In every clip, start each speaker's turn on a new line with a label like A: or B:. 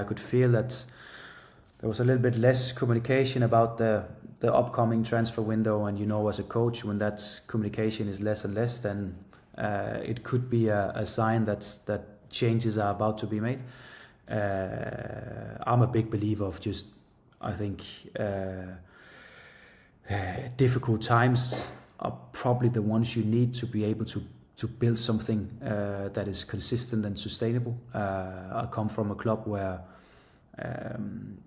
A: I could feel that there was a little bit less communication about the upcoming transfer window, and as a coach, when that communication is less and less, then it could be a sign that changes are about to be made. I'm a big believer of I think difficult times are probably the ones you need to be able to build something that is consistent and sustainable. I come from a club where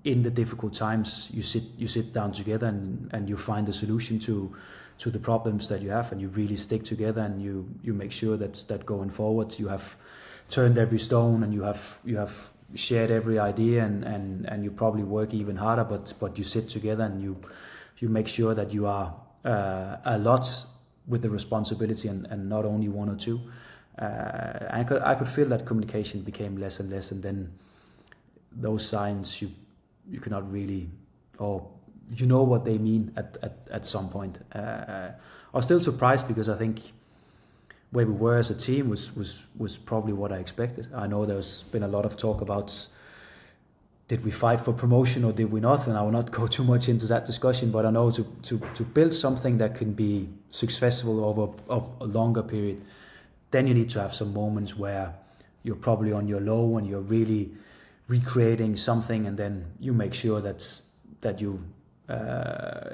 A: in the difficult times you sit down together and you find a solution to the problems that you have, and you really stick together, and you make sure that going forward you have turned every stone, and you have shared every idea, and you probably work even harder, but you sit together and you make sure that you are a lot with the responsibility and not only one or two. I could feel that communication became less and less, and then those signs you cannot really, or what they mean at some point. I was still surprised because I think where we were as a team was probably what I expected. I know there's been a lot of talk about did we fight for promotion or did we not, and I will not go too much into that discussion, but I know to build something that can be successful over a longer period, then you need to have some moments where you're probably on your low and you're really recreating something, and then you make sure that you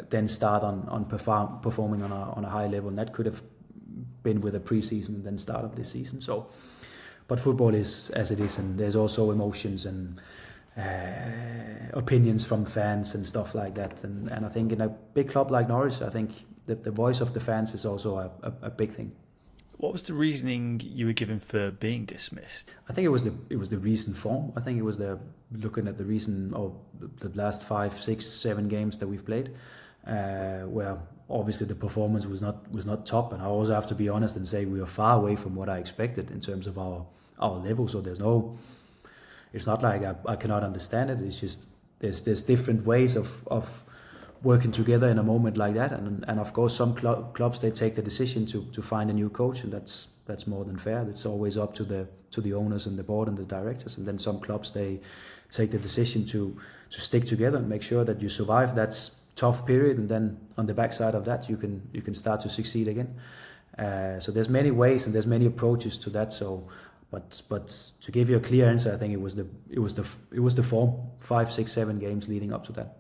A: then start on performing on a high level, and that could have been with a pre-season and then start of this season. So, but football is as it is, and there's also emotions and opinions from fans and stuff like that. And I think in a big club like Norwich, I think the voice of the fans is also a big thing.
B: What was the reasoning you were given for being dismissed?
A: I think it was the recent form. I think it was looking at the recent, or the last 5, 6, 7 games that we've played, where obviously the performance was not top, and I also have to be honest and say we are far away from what I expected in terms of our level. So it's not like I cannot understand it. It's just there's different ways of working together in a moment like that, and of course some clubs they take the decision to find a new coach, and that's more than fair. It's always up to the owners and the board and the directors, and then some clubs they take the decision to stick together and make sure that you survive that tough period, and then on the backside of that you can start to succeed again. So there's many ways and there's many approaches to that. So but to give you a clear answer, I think it was the form, 5, 6, 7 games leading up to that.